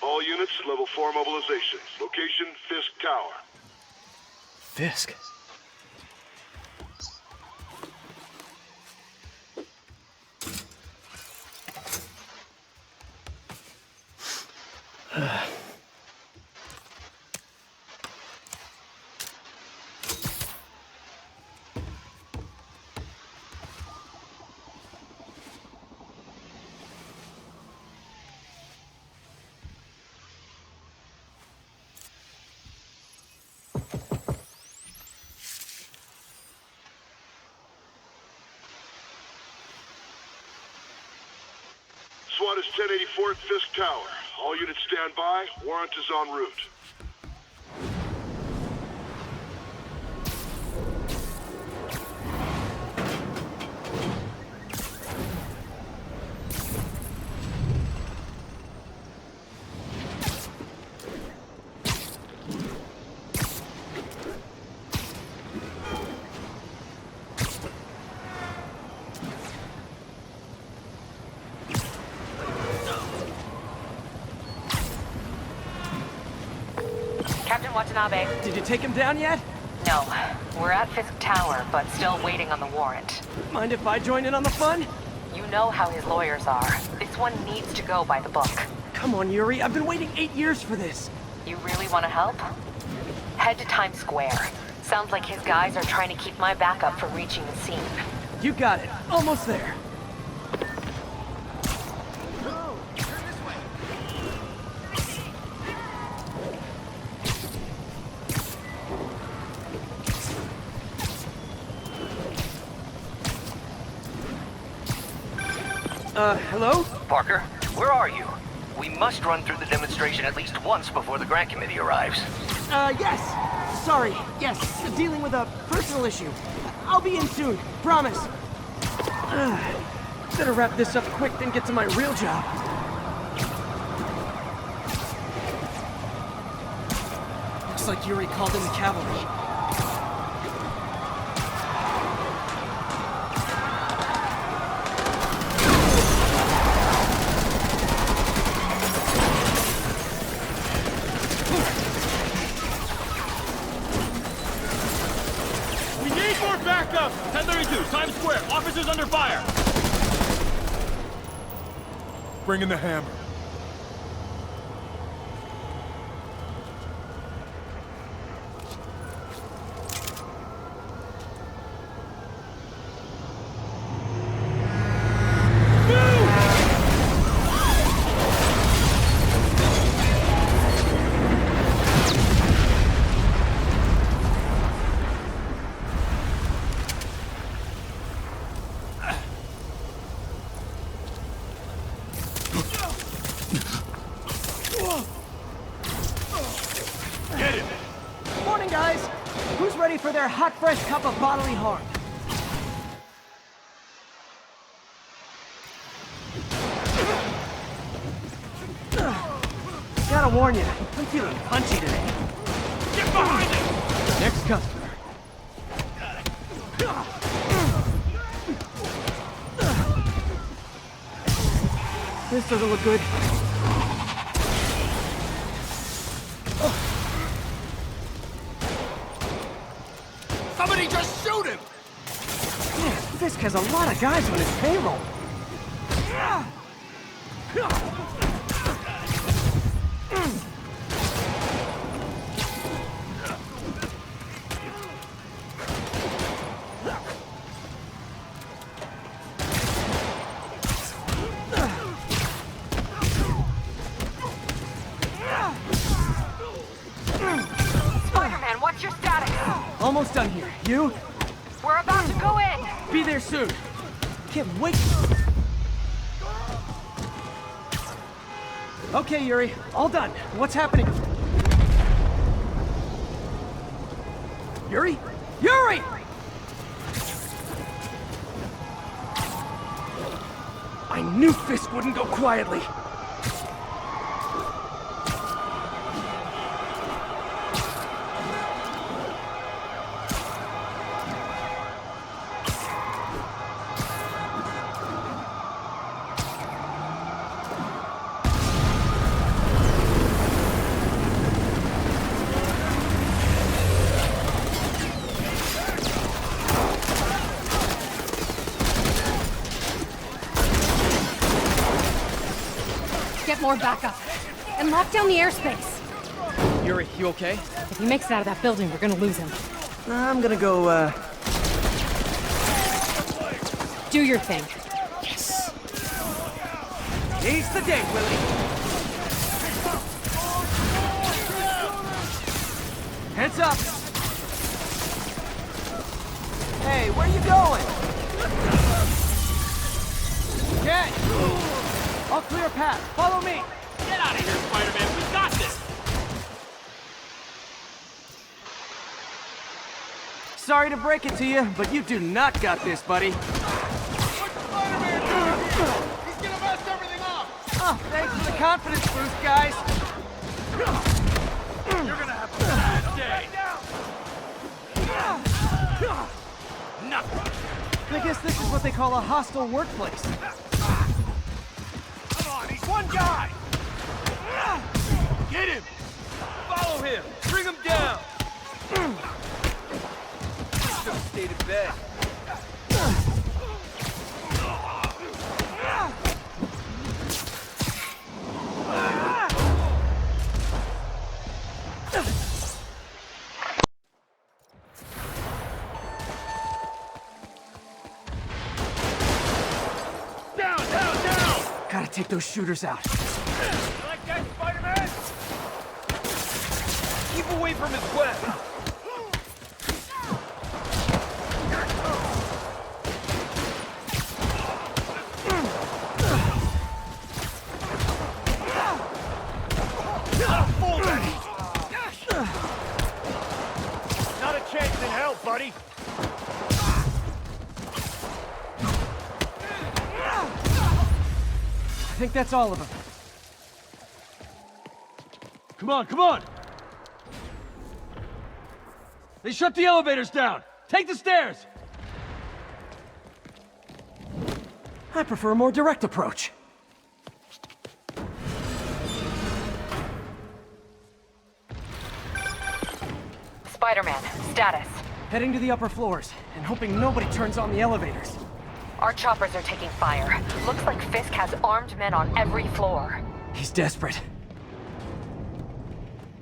All units, level 4 mobilization. Location, Fisk Tower. Fisk? SWAT is 1084 at Fisk Tower. All units stand by. Warrant is en route. Captain Watanabe. Did you take him down yet? No. We're at Fisk Tower, but still waiting on the warrant. Mind if I join in on the fun? You know how his lawyers are. This one needs to go by the book. Come on, Yuri. I've been waiting 8 years for this. You really want to help? Head to Times Square. Sounds like his guys are trying to keep my backup from reaching the scene. You got it. Almost there. Hello? Parker, where are you? We must run through the demonstration at least once before the grant committee arrives. Yes. Sorry. Yes, dealing with a personal issue. I'll be in soon. Promise. Better wrap this up quick than get to my real job. Looks like Yuri called in the cavalry. Backup! 1032, Times Square. Officers under fire. Bring in the hammer. For their hot, fresh cup of bodily harm. Gotta warn you, I'm feeling punchy today. Get behind it! Next customer. This doesn't look good. Somebody just shoot him! Man, Fisk has a lot of guys on his payroll. Spiderman, what's your status? Almost done here. You? We're about to go in! Be there soon. Can't wait. Okay, Yuri. All done. What's happening? Yuri? Yuri! I knew Fisk wouldn't go quietly. get more backup. And lock down the airspace. Yuri, you okay? If he makes it out of that building, we're gonna lose him. I'm gonna go, Do your thing. Yes! Seize the day, Willie! Heads up! Hey, where you going? Okay! I'll clear a path. Follow me! Get out of here, Spider-Man. We got this. Sorry to break it to you, but you do not got this, buddy. Oh, thanks for the confidence boost, guys. You're gonna have a bad day. Nothing. I guess this is what they call a hostile workplace. Come on, he's one guy. Get him. Follow him. Bring him down. Should have stayed in bed. Gotta take those shooters out. You like that, Spider-Man? Keep away from his web. Not a chance in hell, buddy. I think that's all of them. Come on, come on! They shut the elevators down! Take the stairs! I prefer a more direct approach. Spider-Man, status. Heading to the upper floors, and hoping nobody turns on the elevators. Our choppers are taking fire. Looks like Fisk has armed men on every floor. He's desperate.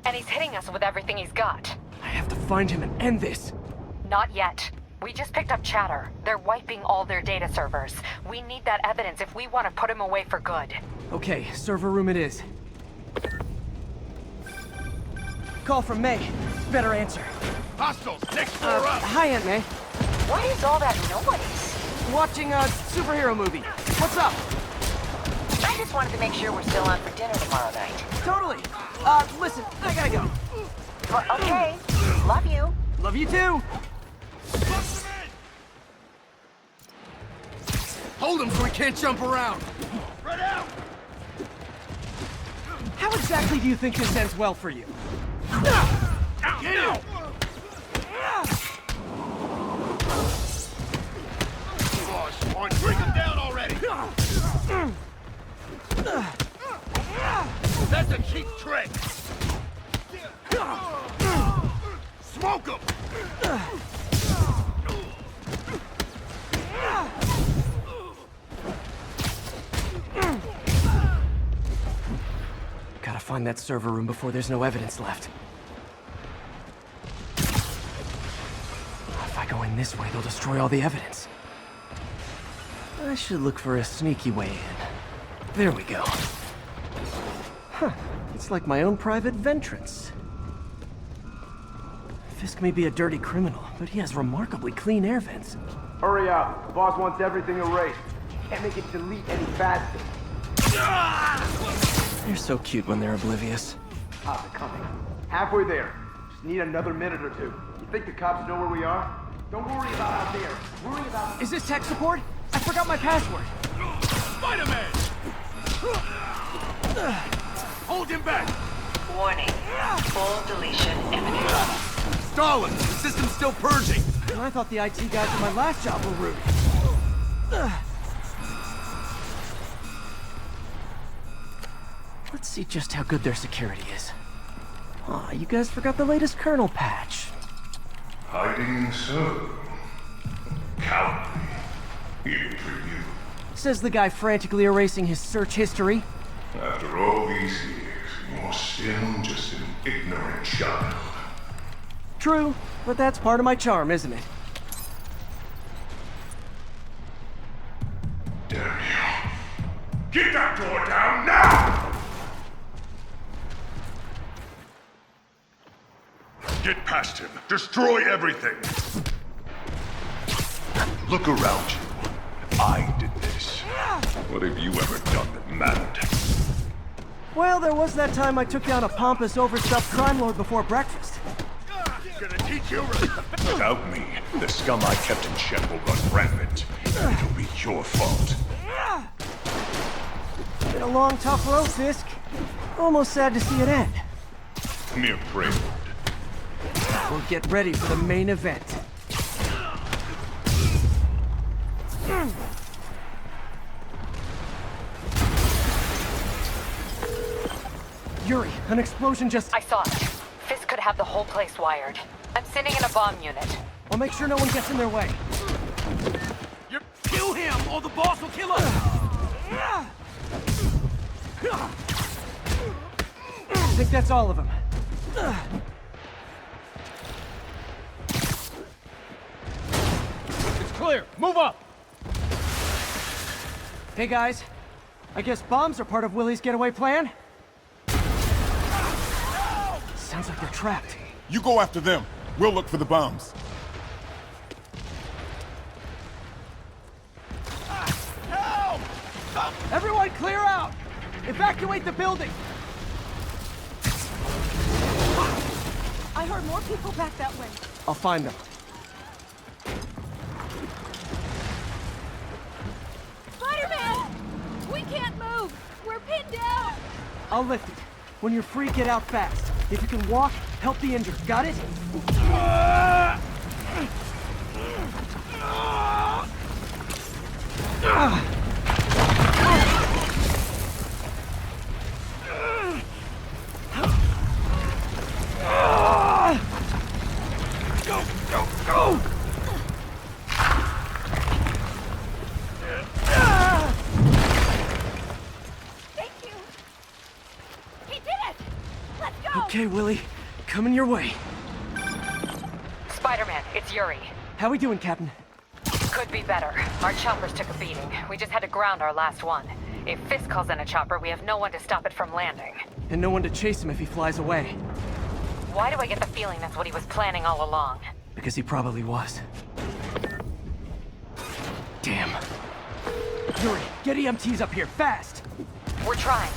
And he's hitting us with everything he's got. I have to find him and end this. Not yet. We just picked up chatter. They're wiping all their data servers. We need that evidence if we want to put him away for good. Okay, server room it is. Call from May. Better answer. Hostiles, next floor up! Hi, Aunt May. What is all that noise? Watching a superhero movie. What's up? I just wanted to make sure we're still on for dinner tomorrow night. Totally. Listen, I gotta go. Well, okay. Love you. Love you too. Hold him so he can't jump around. Spread out! How exactly do you think this ends well for you? Get him! Bring him down already! That's a cheap trick! Smoke him! Gotta find that server room before there's no evidence left. If I go in this way, they'll destroy all the evidence. I should look for a sneaky way in. There we go. Huh. It's like my own private ventrance. Fisk may be a dirty criminal, but he has remarkably clean air vents. Hurry up. The boss wants everything erased. Can't make it delete any faster. They're so cute when they're oblivious. How's it coming? Halfway there. Just need another minute or two. You think the cops know where we are? Don't worry about out there. Worry about... Is this tech support? I forgot my password. Spider-Man! Hold him back! Warning. Full deletion imminent. Stalin, the system's still purging. I thought the IT guys at my last job were rude. Let's see just how good their security is. Aw, you guys forgot the latest kernel patch. Hiding so cowardly, even for you. Says the guy frantically erasing his search history. After all these years, you're still just an ignorant child. True, but that's part of my charm, isn't it? Damn you. Get that door down now! Get past him. Destroy everything. Look around you. I did this. What have you ever done that mattered? Well, there was that time I took down a pompous, overstuffed crime lord before breakfast. Gonna teach you. Without me, the scum I kept in check will run rampant. And it'll be your fault. Been a long, tough road, Fisk. Almost sad to see it end. Mere prelude. We'll get ready for the main event. Yuri, an explosion just... I saw it. Fisk could have the whole place wired. I'm sending in a bomb unit. I'll make sure no one gets in their way. Kill him, or the boss will kill us! I think that's all of them. It's clear. Move up. Hey guys, I guess bombs are part of Willie's getaway plan? Sounds like they're trapped. You go after them. We'll look for the bombs. Help! Everyone clear out! Evacuate the building! I heard more people back that way. I'll find them. Spiderman! We can't move! We're pinned down! I'll lift it. When you're free, get out fast. If you can walk, help the injured. Got it? Go, go, go! Thank you! He did it! Let's go! Okay, Willie. Coming your way. Spider-Man, it's Yuri. How we doing, Captain? Could be better. Our choppers took a beating. We just had to ground our last one. If Fisk calls in a chopper, we have no one to stop it from landing. And no one to chase him if he flies away. Why do I get the feeling that's what he was planning all along? Because he probably was. Damn. Yuri, get EMTs up here, fast! We're trying.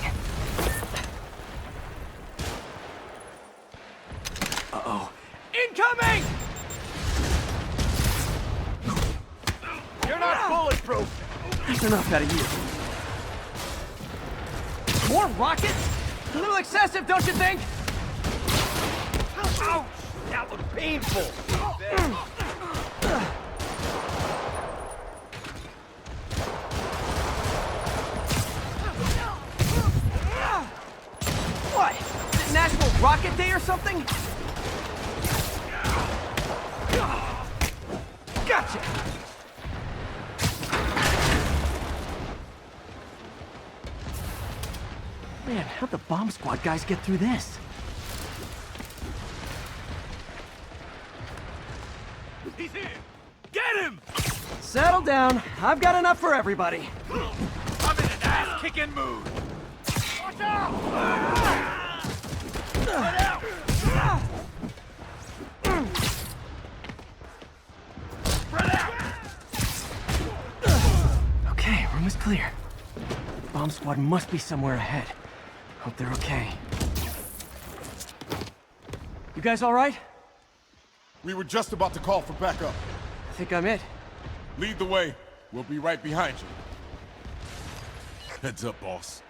Uh-oh. Incoming! You're not bulletproof! That's enough out of you. More rockets? A little excessive, don't you think? Ouch! That was painful! What? Is it National Rocket Day or something? Gotcha! Man, how'd the bomb squad guys get through this? He's here! Get him! Settle down. I've got enough for everybody. I'm in an ass-kicking mood! Watch out! Spread out! Spread out! Okay, room is clear. Bomb squad must be somewhere ahead. Hope they're okay. You guys all right? We were just about to call for backup. I think I'm it. Lead the way. We'll be right behind you. Heads up, boss.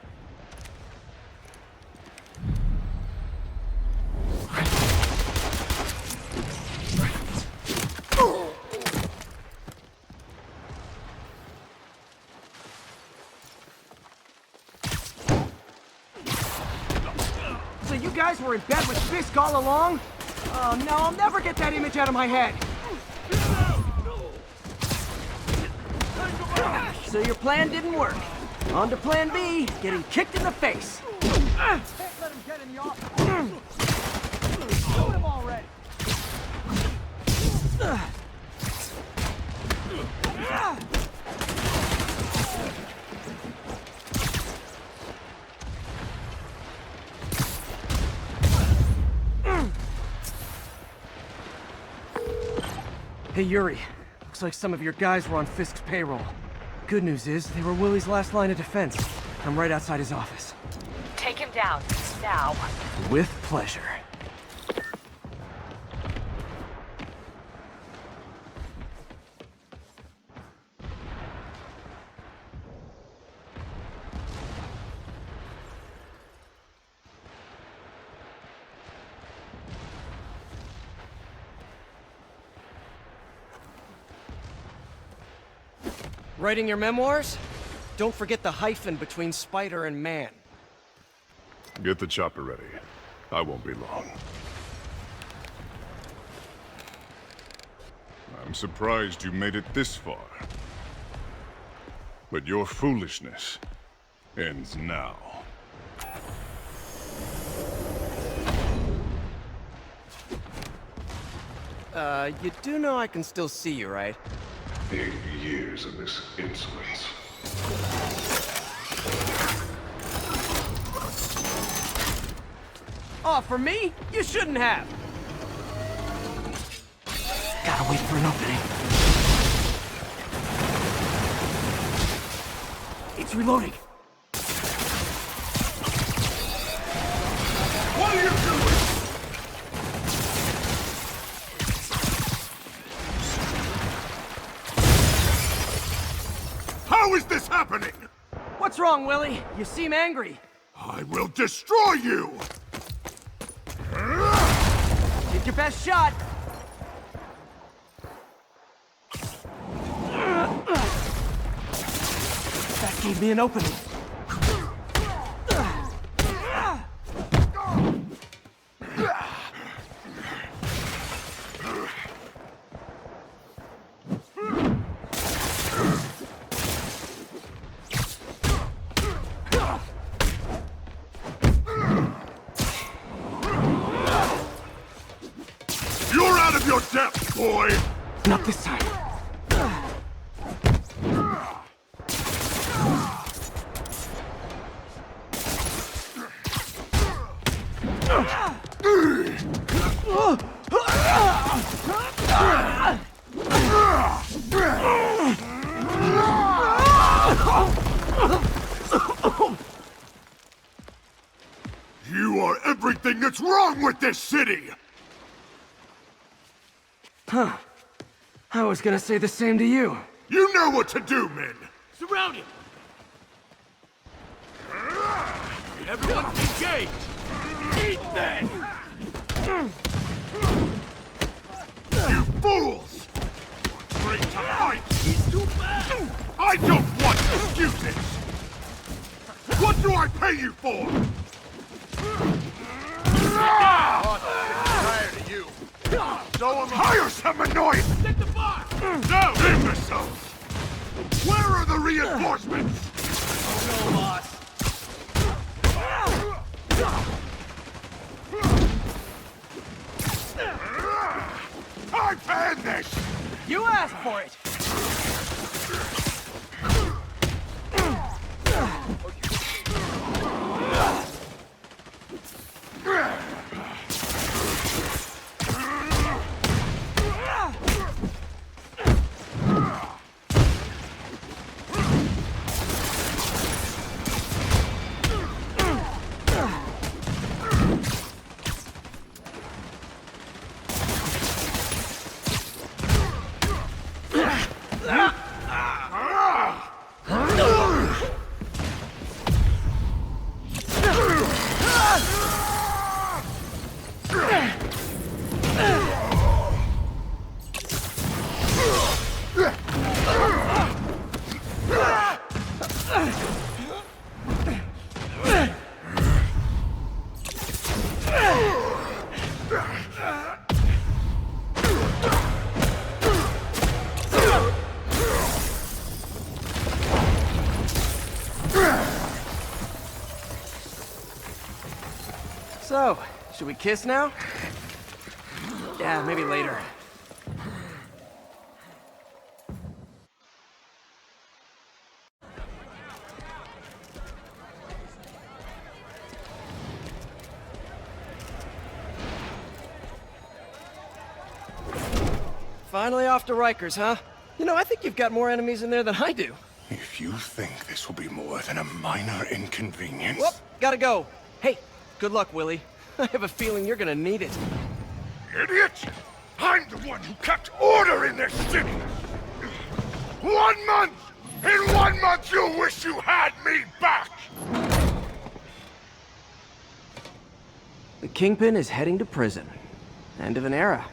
So you guys were in bed with Fisk all along? Oh no, I'll never get that image out of my head. So your plan didn't work. On to plan B, getting kicked in the face. Can't let him get in the office. Shoot him already. Hey, Yuri. Looks like some of your guys were on Fisk's payroll. Good news is, they were Willie's last line of defense. I'm right outside his office. Take him down, now. With pleasure. Writing your memoirs? Don't forget the hyphen between Spider and Man. Get the chopper ready. I won't be long. I'm surprised you made it this far. But your foolishness ends now. You do know I can still see you, right? 8 years of this insolence. Oh, for me? You shouldn't have. Gotta wait for an opening. It's reloading. What are you doing? How is this happening? What's wrong, Willie? You seem angry. I will destroy you! Take your best shot. That gave me an opening. You're out of your depth, boy! Not this time. You are everything that's wrong with this city! Huh. I was gonna say the same to you. You know what to do, men! Surround him! Everyone engaged! Eat that! You fools! Afraid to fight! He's too fast! I don't want excuses! What do I pay you for? Tired of you. So am I. Hire some annoyance! Get the bar! No! Imbeciles! Where are the reinforcements? No, boss. I've had this! You asked for it. So, should we kiss now? Yeah, maybe later. Finally off to Rikers, huh? You know, I think you've got more enemies in there than I do. If you think this will be more than a minor inconvenience... Whoop, gotta go. Hey, good luck, Willie. I have a feeling you're gonna need it. Idiot! I'm the one who kept order in this city! 1 month! In 1 month you'll wish you had me back! The Kingpin is heading to prison. End of an era.